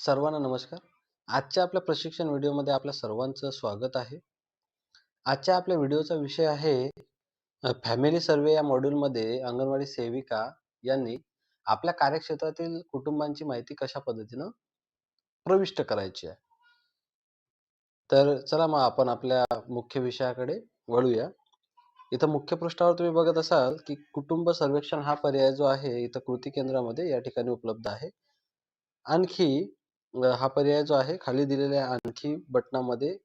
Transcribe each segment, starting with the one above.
सर्वांना नमस्कार. आजच्या आपल्या प्रशिक्षण व्हिडिओमध्ये आपल्या सर्वांचं स्वागत आहे. आजच्या आपल्या व्हिडिओचा विषय आहे फॅमिली सर्व्हे या मॉड्यूलमध्ये अंगणवाडी सेविका यांनी आपल्या कार्यक्षेत्रातील कुटुंबांची माहिती कशा पद्धतीनं प्रविष्ट करायची आहे. तर चला मग आपण आपल्या मुख्य विषयाकडे वळूया. इथं मुख्य पृष्ठावर तुम्ही बघत असाल, की कुटुंब सर्वेक्षण हा पर्याय जो आहे, इथं कृती केंद्रामध्ये या ठिकाणी उपलब्ध आहे. आणखी हा पर्याय जो आहे खाली दिलेल्या आणखी बटनामध्ये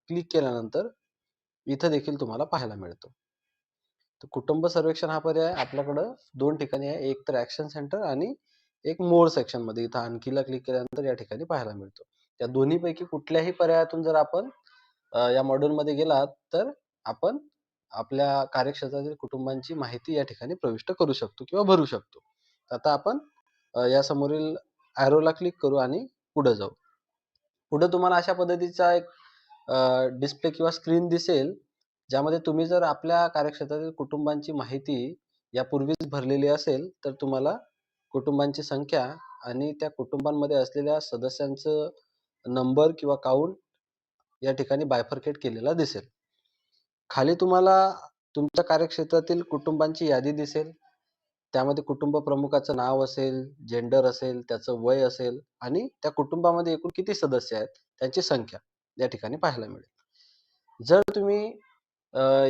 क्लिक केल्यानंतर इथं देखील तुम्हाला पाहायला मिळतो. तर कुटुंब सर्वेक्षण हा पर्याय आपल्याकडं 2 ठिकाणी आहे. एक तर ॲक्शन सेंटर आणि एक मोर सेक्शनमध्ये. इथं आणखीला क्लिक केल्यानंतर या ठिकाणी पाहायला मिळतो. त्या दोन्हीपैकी कुठल्याही पर्यायातून जर आपण या मॉड्यूलमध्ये गेलात, तर आपण आपल्या कार्यक्षेत्रातील कुटुंबांची माहिती या ठिकाणी प्रविष्ट करू शकतो किंवा भरू शकतो. आता आपण या समोरील एरोला क्लिक करू आणि पुढे जाऊ. पुढे तुम्हाला अशा पद्धतीचा एक डिस्प्ले किंवा स्क्रीन दिसेल, ज्यामध्ये तुम्ही जर आपल्या कार्यक्षेत्रातील कुटुंबांची माहिती यापूर्वीच भरलेली असेल, तर तुम्हाला कुटुंबांची संख्या आणि त्या कुटुंबांमध्ये असलेल्या सदस्यांचं नंबर किंवा काउंट या ठिकाणी बायफरकेट केलेला दिसेल. खाली तुम्हाला तुमच्या कार्यक्षेत्रातील कुटुंबांची यादी दिसेल. त्यामध्ये कुटुंब प्रमुखाचं नाव असेल, जेंडर असेल, त्याचं वय असेल आणि त्या कुटुंबामध्ये एकूण किती सदस्य आहेत, त्यांची संख्या या ठिकाणी पाहायला मिळेल. जर तुम्ही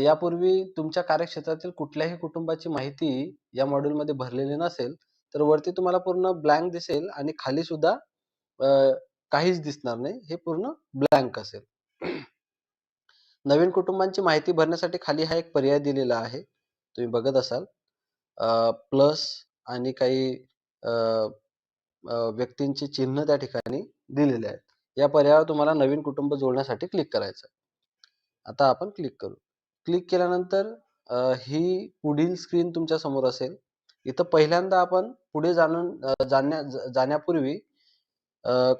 यापूर्वी तुमच्या कार्यक्षेत्रातील कुठल्याही कुटुंबाची माहिती या मॉड्यूलमध्ये भरलेली नसेल, तर वरती तुम्हाला पूर्ण ब्लँक दिसेल आणि खाली सुद्धा अ, काहीच दिसणार नाही. हे पूर्ण ब्लँक असेल. नवीन कुटुंबांची माहिती भरण्यासाठी खाली हा एक पर्याय दिलेला आहे. तुम्ही बघत असाल. प्लस आणि काही अ, अ, व्यक्तींची चिन्ह त्या ठिकाणी दिलेले आहेत. या पर्यायावर तुम्हाला नवीन कुटुंब जोडण्यासाठी क्लिक करायचं आहे. आता आपण क्लिक करू. क्लिक केल्यानंतर ही पुढील स्क्रीन तुमच्या समोर असेल. इथं पहिल्यांदा आपण पुढे जाण्यापूर्वी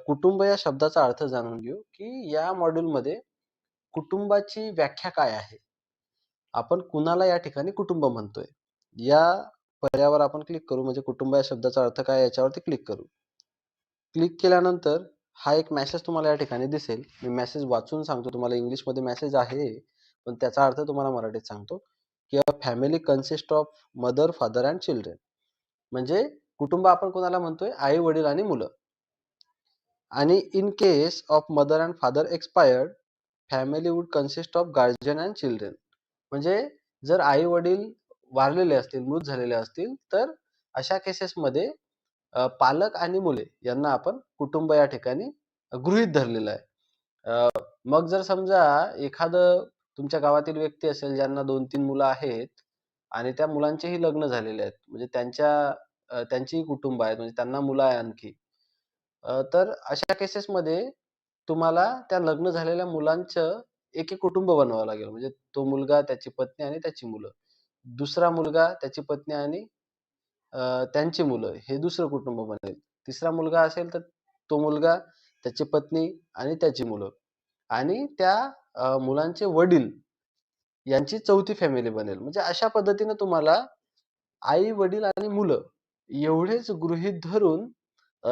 कुटुंब या शब्दाचा अर्थ जाणून घेऊ, की या मॉड्यूलमध्ये कुटुंबाची व्याख्या काय आहे? आपण कुणाला या ठिकाणी कुटुंब म्हणतोय? या पर्यायावर आपण क्लिक करू. म्हणजे कुटुंब या शब्दाचा अर्थ काय आहे याच्यावरती क्लिक करू. क्लिक केल्यानंतर हा एक मेसेज तुम्हाला या ठिकाणी दिसेल. मी मेसेज वाचून सांगतो तुम्हाला. इंग्लिशमध्ये मेसेज आहे, पण त्याचा अर्थ तुम्हाला मराठीत सांगतो, की a family consist of mother, father and children. म्हणजे कुटुंब आपण कोणाला म्हणतोय? आई-वडील आणि मुलं. आणि in case of mother and father expired, family would consist of guardian and children. म्हणजे जर आई-वडील वारलेले असतील, मृत झालेले असतील, तर अशा केसेसमध्ये पालक आणि मुले यांना आपण कुटुंब या ठिकाणी गृहीत धरलेलं आहे. मग जर समजा एखादं तुमच्या गावातील व्यक्ती असेल ज्यांना 2-3 मुलं आहेत आणि त्या मुलांचेही लग्न झालेले आहेत. म्हणजे त्यांचीही कुटुंब आहेत. म्हणजे त्यांना मुलं आहे आणखी. तर अशा केसेसमध्ये तुम्हाला त्या लग्न झालेल्या मुलांचं एक-एक कुटुंब बनवावं लागेल. म्हणजे तो मुलगा, त्याची पत्नी आणि त्याची मुलं. दुसरा मुलगा, त्याची पत्नी आणि त्यांची मुलं हे दुसरं कुटुंब बनेल. तिसरा मुलगा असेल तर तो मुलगा, त्याची पत्नी आणि त्याची मुलं आणि त्या मुलांचे वडील यांची चौथी फॅमिली बनेल. म्हणजे अशा पद्धतीने तुम्हाला आई-वडील आणि मुलं एवढेच गृहीत धरून अ,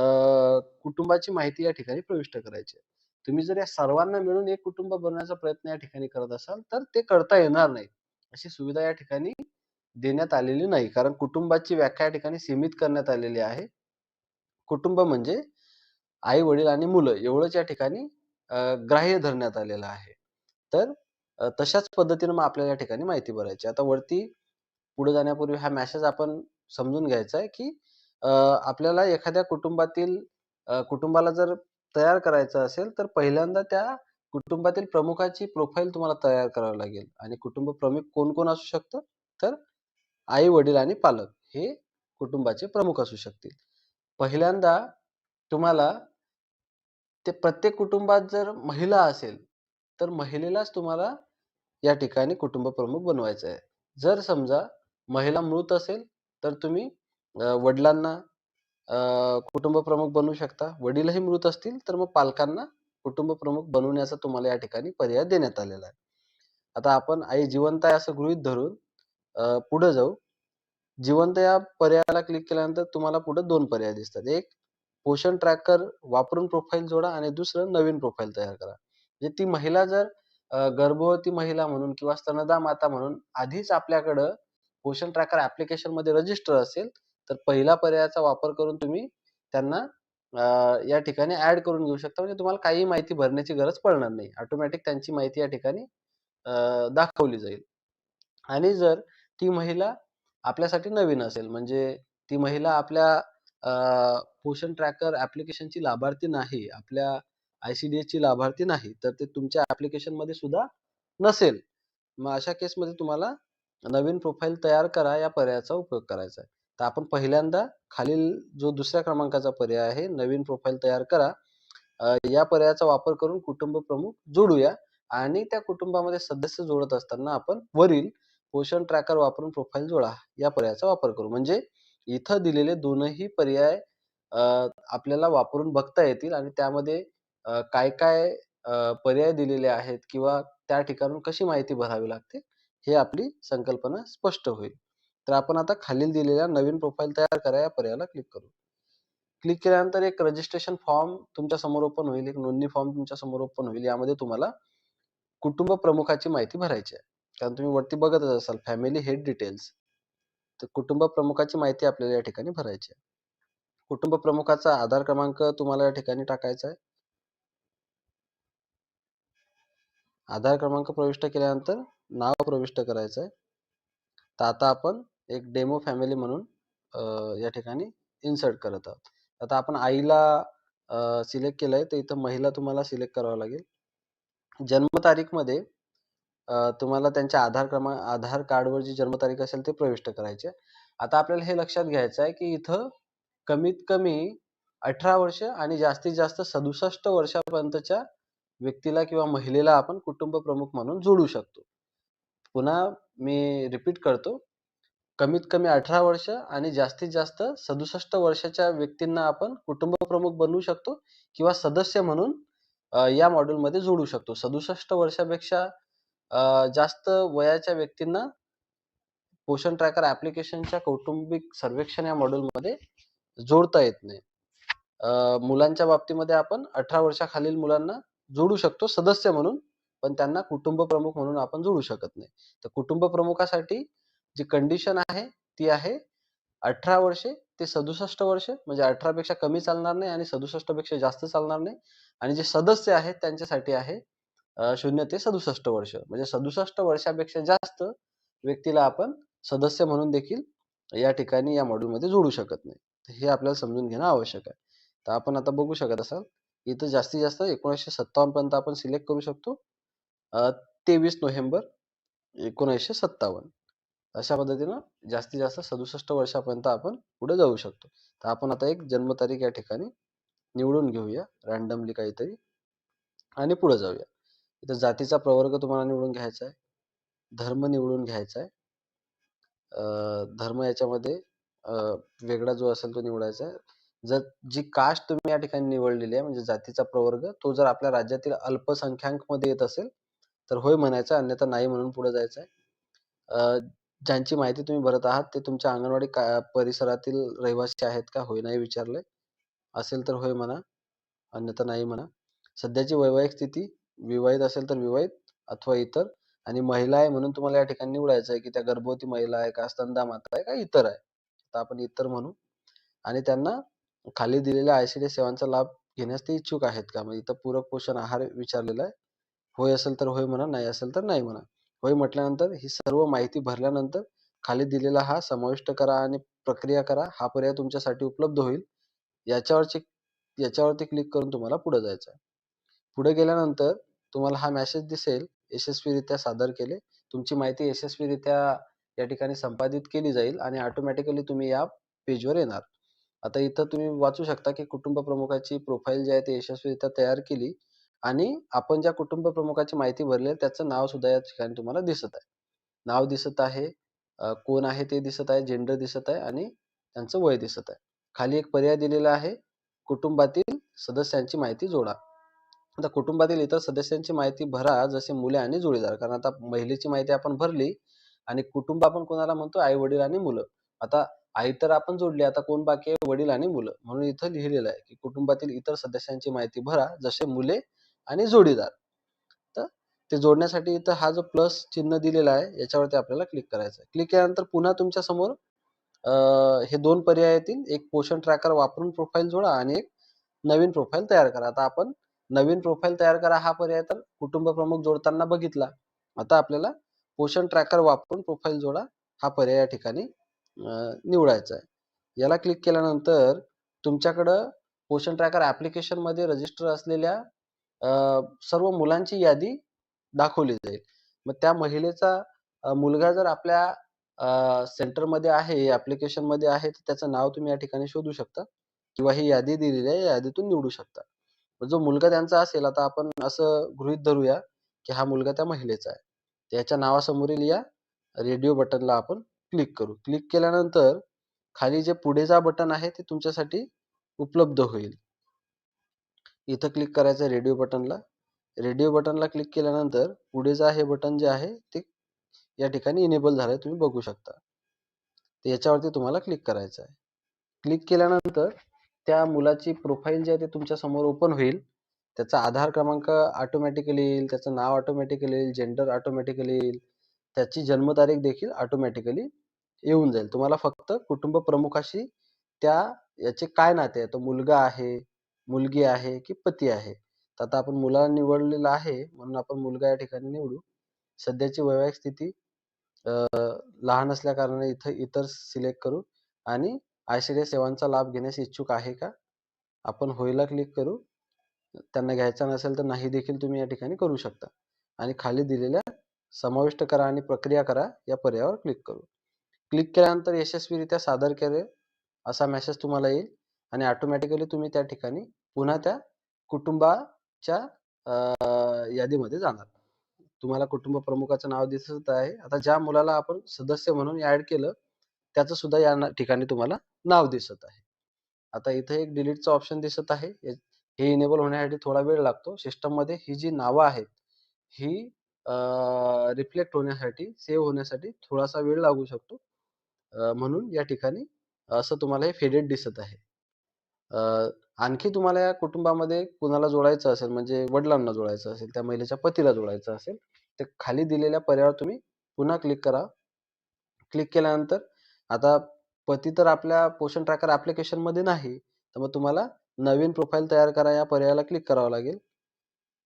कुटुंबाची माहिती या ठिकाणी प्रविष्ट करायची आहे. तुम्ही जर या सर्वांना मिळून एक कुटुंब बनवण्याचा प्रयत्न या ठिकाणी करत असाल, तर ते करता येणार नाही. अशी सुविधा या ठिकाणी देण्यात आलेली नाही. कारण कुटुंबाची व्याख्या या ठिकाणी सीमित करण्यात आलेली आहे. कुटुंब म्हणजे आई-वडील आणि मुलं एवढंच या ठिकाणी ग्राह्य धरण्यात आलेलं आहे. तर तशाच पद्धतीनं मग आपल्याला या ठिकाणी माहिती भरायची आहे. आता वरती पुढे जाण्यापूर्वी हा मेसेज आपण समजून घ्यायचा आहे, की आपल्याला एखाद्या कुटुंबाला जर तयार करायचं असेल, तर पहिल्यांदा त्या कुटुंबातील प्रमुखाची प्रोफाइल तुम्हाला तयार करावी लागेल आणि कुटुंब प्रमुख कोण-कोण असू शकतं? तर आई-वडील आणि पालक हे कुटुंबाचे प्रमुख असू शकतील. पहिल्यांदा तुम्हाला ते प्रत्येक कुटुंबात जर महिला असेल, तर महिलेलाच तुम्हाला या ठिकाणी कुटुंब प्रमुख बनवायचं आहे. जर समजा महिला मृत असेल, तर तुम्ही वडिलांना कुटुंब प्रमुख बनवू शकता. वडीलही मृत असतील, तर मग पालकांना कुटुंब प्रमुख बनवण्याचा तुम्हाला या ठिकाणी पर्याय देण्यात आलेला आहे. आता आपण आई जिवंत आहे असं गृहीत धरून पुढे जाऊ. जिवंत या पर्यायाला क्लिक केल्यानंतर तुम्हाला पुढे 2 पर्याय दिसतात. एक पोषण ट्रॅकर वापरून प्रोफाइल जोडा आणि दुसरं नवीन प्रोफाइल तयार करा. म्हणजे ती महिला जर गर्भवती महिला म्हणून किंवा स्तनदा माता म्हणून आधीच आपल्याकडं पोषण ट्रॅकर ॲप्लिकेशनमध्ये रजिस्टर असेल, तर पहिला पर्यायाचा वापर करून तुम्ही त्यांना या ठिकाणी ॲड करून घेऊ शकता. म्हणजे तुम्हाला काहीही माहिती भरण्याची गरज पडणार नाही. ऑटोमॅटिक त्यांची माहिती या ठिकाणी दाखवली जाईल. आणि जर ती महिला आपल्यासाठी नवीन असेल, म्हणजे ती महिला आपल्या पोषण ट्रॅकर ॲप्लिकेशनची लाभार्थी नाही, आपल्या आय-सी-डी-एसची लाभार्थी नाही, तर ते तुमच्या ॲप्लिकेशनमध्ये सुद्धा नसेल. मग अशा केसमध्ये तुम्हाला नवीन प्रोफाइल तयार करा या पर्यायाचा उपयोग करायचा आहे. तर आपण पहिल्यांदा खालील जो दुसऱ्या क्रमांकाचा पर्याय आहे, नवीन प्रोफाइल तयार करा. या पर्यायाचा वापर करून कुटुंब प्रमुख जोडूया आणि त्या कुटुंबामध्ये सदस्य जोडत असताना आपण वरील पोषण ट्रॅकर वापरून प्रोफाइल जोडा या पर्यायाचा वापर करू. म्हणजे इथं दिलेले दोनही पर्याय अ, आपल्याला वापरून बघता येतील आणि त्यामध्ये काय-काय पर्याय दिलेले आहेत किंवा त्या ठिकाणाहून कशी माहिती भरावी लागते, हे आपली संकल्पना स्पष्ट होईल. तर आपण आता खालील दिलेल्या नवीन प्रोफाइल तयार करा या पर्यायाला क्लिक करू. क्लिक केल्यानंतर एक रजिस्ट्रेशन फॉर्म तुमच्या समोर ओपन होईल. एक नोंदणी फॉर्म तुमच्या समोर ओपन होईल. यामध्ये तुम्हाला कुटुंब प्रमुखाची माहिती भरायची आहे. कारण तुम्ही वरती बघतच असाल फॅमिली हेड डिटेल्स. तर कुटुंब प्रमुखाची माहिती आपल्याला या ठिकाणी भरायची आहे. कुटुंब प्रमुखाचा आधार क्रमांक तुम्हाला या ठिकाणी टाकायचा आहे. आधार क्रमांक प्रविष्ट केल्यानंतर नाव प्रविष्ट करायचं आहे. तर आता आपण एक डेमो फॅमिली म्हणून या ठिकाणी इन्सर्ट करत आहोत. आता आपण आईला सिलेक्ट केलंय, तर इथं महिला तुम्हाला सिलेक्ट करावं लागेल. जन्मतारीखमध्ये तुम्हाला त्यांच्या आधार कार्डवर जी जन्मतारीख असेल ते प्रविष्ट करायची आहे. आता आपल्याला हे लक्षात घ्यायचं आहे, की इथं कमीत कमी 18 वर्ष आणि जास्तीत जास्त 67 वर्षापर्यंतच्या व्यक्तीला किंवा महिलेला आपण कुटुंब प्रमुख म्हणून जोडू शकतो. पुन्हा मी रिपीट करतो. कमीत कमी 18 वर्ष आणि जास्तीत जास्त 67 वर्षाच्या व्यक्तींना आपण कुटुंब प्रमुख बनवू शकतो किंवा सदस्य म्हणून या मॉड्यूलमध्ये जोडू शकतो. 67 वर्षापेक्षा जास्त वयाच्या व्यक्तींना पोषण ट्रॅकर ॲप्लिकेशनच्या कौटुंबिक सर्वेक्षण या मॉड्यूलमध्ये जोडता येत नाही. मुलांच्या बाबतीमध्ये आपण 18 वर्षाखालील मुलांना जोडू शकतो सदस्य म्हणून, पण त्यांना कुटुंब प्रमुख म्हणून आपण जोडू शकत नाही. तर कुटुंब प्रमुखासाठी जी कंडिशन आहे, ती आहे 18 वर्षे ते 67 वर्ष म्हणजे 18 पेक्षा कमी चालणार नाही आणि 67 पेक्षा जास्त चालणार नाही आणि जे सदस्य आहेत त्यांच्यासाठी आहे 0 ते 67 वर्ष. म्हणजे 67 वर्षापेक्षा जास्त व्यक्तीला आपण सदस्य म्हणून देखील या ठिकाणी या मॉड्यूलमध्ये जोडू शकत नाही. तर हे आपल्याला समजून घेणं आवश्यक आहे. तर आपण आता बघू शकत असाल, इथं जास्तीत जास्त 1957 पर्यंत आपण सिलेक्ट करू शकतो. 23 नोव्हेंबर 1957 अशा पद्धतीनं जास्तीत जास्त 67 वर्षापर्यंत आपण पुढे जाऊ शकतो. तर आपण आता एक जन्मतारीख या ठिकाणी निवडून घेऊया रँडमली काहीतरी आणि पुढे जाऊया. इथं जातीचा प्रवर्ग तुम्हाला निवडून घ्यायचा आहे. धर्म निवडून घ्यायचा आहे. धर्म याच्यामध्ये वेगळा जो असेल तो निवडायचा आहे. जर जी कास्ट तुम्ही या ठिकाणी निवडलेली आहे म्हणजे जातीचा प्रवर्ग तो जर आपल्या राज्यातील अल्पसंख्याकमध्ये येत असेल, तर होय म्हणायचं अन्यथा नाही म्हणून पुढे जायचं आहे. ज्यांची माहिती तुम्ही भरत आहात ते तुमच्या अंगणवाडी परिसरातील रहिवासी आहेत का? होय नाही विचारलंय. असेल तर होय म्हणा, अन्यथा नाही म्हणा. सध्याची वैवाहिक स्थिती विवाहित असेल तर विवाहित अथवा इतर आणि महिला आहे म्हणून तुम्हाला या ठिकाणी निवडायचं आहे, की त्या गर्भवती महिला आहे का, स्तनदा माता आहे का इतर आहे. तर आपण इतर म्हणू आणि त्यांना खाली दिलेल्या आय-सी-डी सेवांचा लाभ घेण्यास ते इच्छुक आहेत का? मग इथं पूरक पोषण आहार विचारलेला आहे. होय असेल तर होय म्हणा, नाही असेल तर नाही म्हणा. होय म्हटल्यानंतर ही सर्व माहिती भरल्यानंतर खाली दिलेला हा समाविष्ट करा आणि प्रक्रिया करा हा पर्याय तुमच्यासाठी उपलब्ध होईल. याच्यावरची याच्यावरती क्लिक करून तुम्हाला पुढे जायचं आहे. पुढे गेल्यानंतर तुम्हाला हा मेसेज दिसेल, यशस्वीरित्या सादर केले. तुमची माहिती यशस्वीरित्या या ठिकाणी संपादित केली जाईल आणि ऑटोमॅटिकली तुम्ही या पेजवर येणार. आता इथं तुम्ही वाचू शकता, की कुटुंब प्रमुखाची प्रोफाइल जी आहे ती यशस्वीरित्या तयार केली आणि आपण ज्या कुटुंब प्रमुखाची माहिती भरली आहे त्याचं नाव सुद्धा या ठिकाणी तुम्हाला दिसत आहे. नाव दिसत आहे, कोण आहे ते दिसत आहे, जेंडर दिसत आहे आणि त्यांचं वय दिसत आहे. खाली एक पर्याय दिलेला आहे, कुटुंबातील सदस्यांची माहिती जोडा. आता कुटुंबातील इतर सदस्यांची माहिती भरा, जसे मुले आणि जोडीदार. कारण आता महिलेची माहिती आपण भरली आणि कुटुंब आपण कोणाला म्हणतो? आई-वडील आणि मुलं. आता आई तर आपण जोडली. आता कोण बाकी आहे? वडील आणि मुलं. म्हणून इथं लिहिलेलं आहे, की कुटुंबातील इतर सदस्यांची माहिती भरा, जसे मुले आणि जोडीदार. तर ते जोडण्यासाठी इथं हा जो प्लस चिन्ह दिलेला आहे, याच्यावरती आपल्याला क्लिक करायचं आहे. क्लिक केल्यानंतर पुन्हा तुमच्या समोर अ, हे 2 पर्याय येतील. एक पोषण ट्रॅकर वापरून प्रोफाइल जोडा आणि एक नवीन प्रोफाइल तयार करा. आता आपण नवीन प्रोफाइल तयार करा हा पर्याय तर कुटुंब प्रमुख जोडताना बघितला. आता आपल्याला पोषण ट्रॅकर वापरून प्रोफाइल जोडा हा पर्याय या ठिकाणी निवडायचा आहे. याला क्लिक केल्यानंतर तुमच्याकडं पोषण ट्रॅकर ॲप्लिकेशनमध्ये रजिस्टर असलेल्या अ, सर्व मुलांची यादी दाखवली जाईल. मग त्या महिलेचा मुलगा जर आपल्या सेंटरमध्ये आहे, ॲप्लिकेशनमध्ये आहे, तर त्याचं नाव तुम्ही या ठिकाणी शोधू शकता किंवा ही यादी दिलेली आहे, या यादीतून निवडू शकता. जो मुलगा त्यांचा असेल, आता आपण असं गृहीत धरूया, की हा मुलगा त्या महिलेचा आहे. त्याच्या नावासमोरील या रेडिओ बटनला आपण क्लिक करू. क्लिक केल्यानंतर खाली जे पुढे जा बटन आहे, ते तुमच्यासाठी उपलब्ध होईल. इथं क्लिक करायचं रेडिओ बटनला. रेडिओ बटनला क्लिक केल्यानंतर पुढे जा हे बटन जे आहे, ते या ठिकाणी इनेबल झालंय तुम्ही बघू शकता. तर याच्यावरती तुम्हाला क्लिक करायचं आहे. क्लिक केल्यानंतर त्या मुलाची प्रोफाईल जी आहे ती तुमच्या समोर ओपन होईल. त्याचा आधार क्रमांक ऑटोमॅटिकली येईल, त्याचं नाव ऑटोमॅटिकली येईल, जेंडर ऑटोमॅटिकली येईल, त्याची जन्मतारीख देखील ऑटोमॅटिकली येऊन जाईल. तुम्हाला फक्त कुटुंब प्रमुखाशी त्या याचे काय नाते आहे? तो मुलगा आहे, मुलगी आहे की पती आहे? तर आता आपण मुलाला निवडलेलं आहे म्हणून आपण मुलगा या ठिकाणी निवडू. सध्याची वैवाहिक स्थिती अ, लहान असल्याकारणाने इथं इतर सिलेक्ट करू आणि आय-सी-डी-एस सेवांचा लाभ घेण्यास इच्छुक आहे का? आपण होयला क्लिक करू. त्यांना घ्यायचा नसेल तर नाही देखील तुम्ही या ठिकाणी करू शकता. आणि खाली दिलेल्या समाविष्ट करा आणि प्रक्रिया करा या पर्यायावर क्लिक करू. क्लिक केल्यानंतर यशस्वीरित्या सादर केले असा मेसेज तुम्हाला येईल आणि ऑटोमॅटिकली तुम्ही त्या ठिकाणी पुन्हा त्या कुटुंबाच्या यादीमध्ये जाणार. तुम्हाला कुटुंब प्रमुखाचं नाव दिसत आहे. आता ज्या मुलाला आपण सदस्य म्हणून ॲड केलं, त्याचं सुद्धा या ठिकाणी तुम्हाला नाव दिसत आहे. आता इथे एक डिलीटचं ऑप्शन दिसत आहे. हे इनेबल होण्यासाठी थोडा वेळ लागतो. सिस्टममध्ये ही जी नावं आहेत, ही रिफ्लेक्ट होण्यासाठी, सेव्ह होण्यासाठी थोडासा वेळ लागू शकतो. म्हणून या ठिकाणी असं तुम्हाला हे फेडेड दिसत आहे. अ, आणखी तुम्हाला या कुटुंबामध्ये कुणाला जोडायचं असेल, म्हणजे वडिलांना जोडायचं असेल, त्या महिलेच्या पतीला जोडायचं असेल, तर खाली दिलेल्या पर्यायावर तुम्ही पुन्हा क्लिक करा. क्लिक केल्यानंतर आता पती तर आपल्या पोषण ट्रॅकर ॲप्लिकेशनमध्ये नाही. तर मग तुम्हाला नवीन प्रोफाइल तयार करा या पर्यायाला क्लिक करावं लागेल.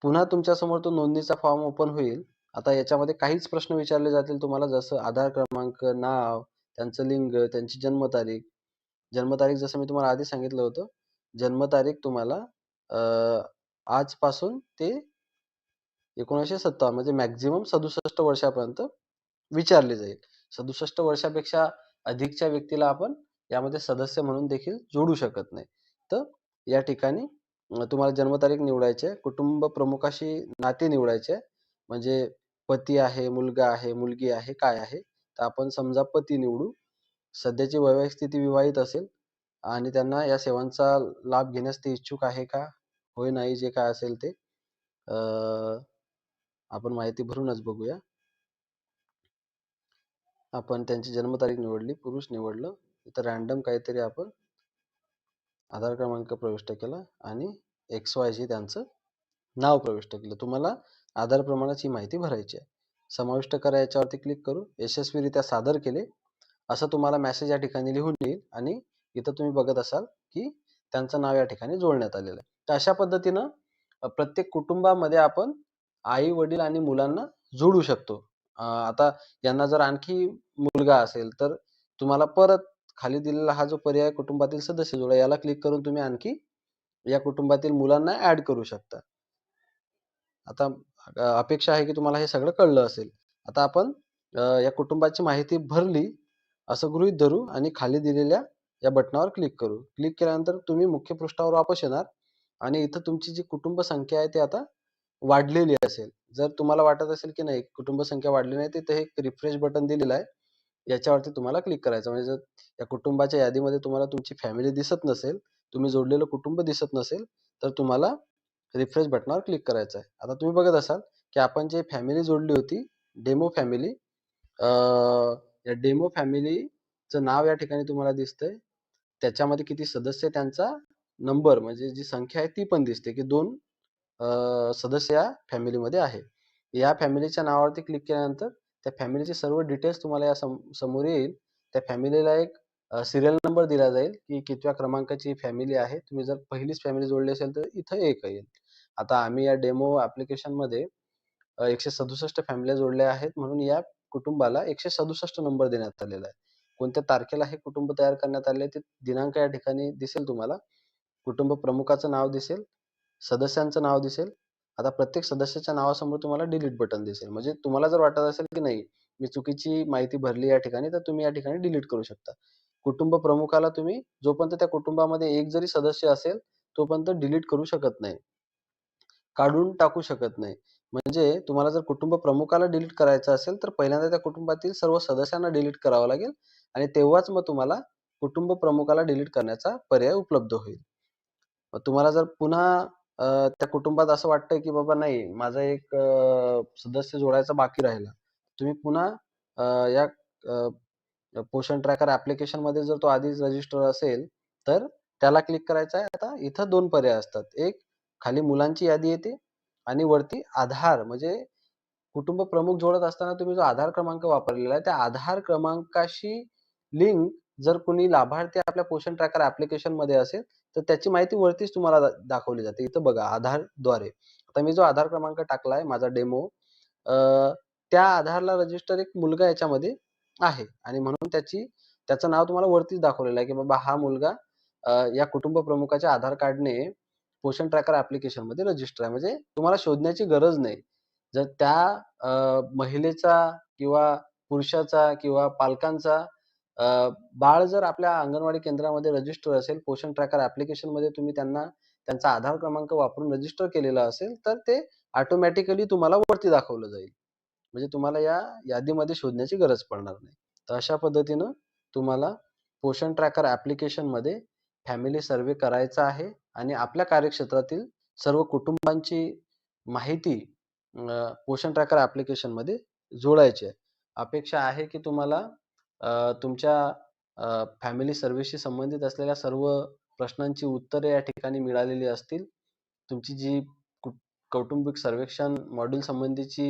पुन्हा तुमच्यासमोर तो नोंदणीचा फॉर्म ओपन होईल. आता याच्यामध्ये काहीच प्रश्न विचारले जातील तुम्हाला जसं आधार क्रमांक, नाव, त्यांचं लिंग, त्यांची जन्मतारीख. जन्मतारीख जसं मी तुम्हाला आधी सांगितलं होतं. जन्मतारीख तुम्हाला अ, आजपासून ते 1957 म्हणजे मॅक्सिमम 67 वर्षापर्यंत विचारली जाईल. 67 वर्षापेक्षा अधिकच्या व्यक्तीला आपण यामध्ये सदस्य म्हणून देखील जोडू शकत नाही. तर या ठिकाणी तुम्हाला जन्मतारीख निवडायची आहे. कुटुंब प्रमुखाशी नाते निवडायचे आहे. म्हणजे पती आहे, मुलगा आहे, मुलगी आहे, काय आहे? तर आपण समजा पती निवडू. सध्याची वैवाहिक स्थिती विवाहित असेल आणि त्यांना या सेवांचा लाभ घेण्यास ते इच्छुक आहे का? होय, नाही जे काय असेल ते. अ, आपण माहिती भरूनच बघूया. आपण त्यांची जन्मतारीख निवडली, पुरुष निवडलं. इथं रँडम काहीतरी आपण आधार क्रमांक प्रविष्ट केला आणि XYZ त्यांचं नाव प्रविष्ट केलं. तुम्हाला आधार प्रमाणाची माहिती भरायची आहे. समाविष्ट करा याच्यावरती क्लिक करू. यशस्वीरित्या सादर केले, असं तुम्हाला मेसेज या ठिकाणी लिहून येईल आणि इथं तुम्ही बघत असाल, की त्यांचं नाव या ठिकाणी जोडण्यात आलेलं आहे. तर अशा पद्धतीनं प्रत्येक कुटुंबामध्ये आपण आई-वडील आणि मुलांना जोडू शकतो. आता यांना जर आणखी मुलगा असेल, तर तुम्हाला परत खाली दिलेला हा जो पर्याय आहे, कुटुंबातील सदस्य जोडा, याला क्लिक करून तुम्ही आणखी या कुटुंबातील मुलांना ॲड करू शकता. आता अपेक्षा आहे की तुम्हाला हे सगळं कळलं असेल. आता आपण या कुटुंबाची माहिती भरली असं गृहीत धरू आणि खाली दिलेल्या या बटनावर क्लिक करू. क्लिक केल्यानंतर तुम्ही मुख्य पृष्ठावर वापस येणार आणि इथं तुमची जी कुटुंब संख्या आहे ती आता वाढलेली असेल. जर तुम्हाला वाटत असेल की नाही कुटुंब संख्या वाढली नाही, तिथे एक रिफ्रेश बटन दिलेलं आहे. याच्यावरती तुम्हाला क्लिक करायचं. म्हणजे जर या कुटुंबाच्या यादीमध्ये तुम्हाला तुमची फॅमिली दिसत नसेल, तुम्ही जोडलेलं कुटुंब दिसत नसेल, तर तुम्हाला रिफ्रेश बटनावर क्लिक करायचं आहे. आता तुम्ही बघत असाल, की आपण जे फॅमिली जोडली होती, डेमो फॅमिली, या डेमो फॅमिली चं नाव या ठिकाणी तुम्हाला दिसतंय. त्याच्यामध्ये किती सदस्य त्यांचा नंबर म्हणजे जी संख्या आहे ती पण दिसते, की 2 सदस्य या फॅमिलीमध्ये आहे. या फॅमिलीच्या नावावरती क्लिक केल्यानंतर त्या फॅमिलीचे सर्व डिटेल्स तुम्हाला या समोर येईल. त्या फॅमिलीला एक सीरियल नंबर दिला जाईल, की कितव्या क्रमांकाची फॅमिली आहे. तुम्ही जर पहिलीच फॅमिली जोडली असेल तर इथं 1 येईल. आता आम्ही या डेमो ॲप्लिकेशनमध्ये 167 फॅमिल्या जोडल्या आहेत म्हणून या कुटुंबाला 167 नंबर देण्यात आलेला आहे. कोणत्या तारखेला हे कुटुंब तयार करण्यात आले ते दिनांक या ठिकाणी दिसेल तुम्हाला. कुटुंब प्रमुखाचं नाव दिसेल, सदस्यांचं नाव दिसेल. आता प्रत्येक सदस्याच्या नावासमोर तुम्हाला डिलीट बटन दिसेल. म्हणजे तुम्हाला जर वाटत असेल की नाही, मी चुकीची माहिती भरली या ठिकाणी, तर तुम्ही या ठिकाणी डिलीट करू शकता. कुटुंब प्रमुखाला तुम्ही जोपर्यंत त्या कुटुंबामध्ये एक जरी सदस्य असेल, तोपर्यंत डिलीट करू शकत नाही. काढून टाकू शकत नाही. म्हणजे तुम्हाला जर कुटुंब प्रमुखाला डिलीट करायचं असेल, तर पहिल्यांदा त्या कुटुंबातील सर्व सदस्यांना डिलीट करावं लागेल आणि तेव्हाच मग तुम्हाला कुटुंब प्रमुखाला डिलीट करण्याचा पर्याय उपलब्ध होईल. मग तुम्हाला जर पुन्हा त्या कुटुंबात असं वाटतंय, की बाबा नाही माझा एक सदस्य जोडायचा बाकी राहिला. तुम्ही पुन्हा अ, या पोषण ट्रॅकर ॲप्लिकेशनमध्ये जर तो आधीच रजिस्टर असेल, तर त्याला क्लिक करायचं आहे. आता इथं 2 पर्याय असतात. एक खाली मुलांची यादी येते आणि वरती आधार म्हणजे कुटुंब प्रमुख जोडत असताना तुम्ही जो आधार क्रमांक वापरलेला आहे, त्या आधार क्रमांकाशी लिंक जर कुणी लाभार्थी आपल्या पोषण ट्रॅकर ॲप्लिकेशनमध्ये असेल, तर त्याची माहिती वरतीच तुम्हाला दाखवली जाते. इथं बघा आधारद्वारे. आता मी जो आधार क्रमांक टाकलाय माझा डेमो अ, त्या आधारला रजिस्टर एक मुलगा याच्यामध्ये आहे आणि म्हणून त्याचं नाव तुम्हाला वरतीच दाखवलेलं आहे, की बाबा हा मुलगा या कुटुंब प्रमुखाच्या आधार कार्डने पोषण ट्रॅकर ॲप्लिकेशनमध्ये रजिस्टर आहे. म्हणजे तुम्हाला शोधण्याची गरज नाही. जर त्या महिलेचा किंवा पुरुषाचा किंवा पालकांचा अ, बाळ जर आपल्या अंगणवाडी केंद्रामध्ये रजिस्टर असेल, पोषण ट्रॅकर ॲप्लिकेशनमध्ये तुम्ही त्यांना त्यांचा आधार क्रमांक वापरून रजिस्टर केलेला असेल, तर ते ऑटोमॅटिकली तुम्हाला वरती दाखवलं जाईल. म्हणजे तुम्हाला या यादीमध्ये शोधण्याची गरज पडणार नाही. तर अशा पद्धतीनं तुम्हाला पोषण ट्रॅकर ॲप्लिकेशनमध्ये फॅमिली सर्व्हे करायचा आहे आणि आपल्या कार्यक्षेत्रातील सर्व कुटुंबांची माहिती पोषण ट्रॅकर ॲप्लिकेशनमध्ये जोडायची आहे. अपेक्षा आहे की तुम्हाला तुमच्या फॅमिली सर्व्हेशी संबंधित असलेल्या सर्व प्रश्नांची उत्तरे या ठिकाणी मिळालेली असतील. तुमची जी कु कौटुंबिक सर्वेक्षण मॉड्यूल संबंधीची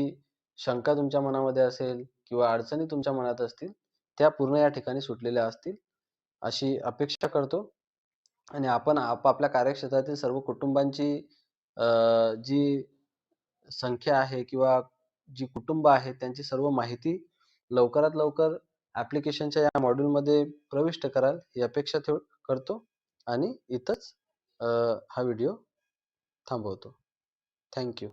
शंका तुमच्या मनामध्ये असेल किंवा अडचणी तुमच्या मनात असतील, त्या पूर्ण या ठिकाणी सुटलेल्या असतील, अशी अपेक्षा करतो आणि आपण आपापल्या कार्यक्षेत्रातील सर्व कुटुंबांची जी संख्या आहे किंवा जी कुटुंब आहेत त्यांची सर्व माहिती लवकरात लवकर ॲप्लिकेशनच्या या मॉड्यूलमध्ये प्रविष्ट कराल ही अपेक्षा करतो आणि इथंच अ, हा व्हिडिओ थांबवतो. Thank you.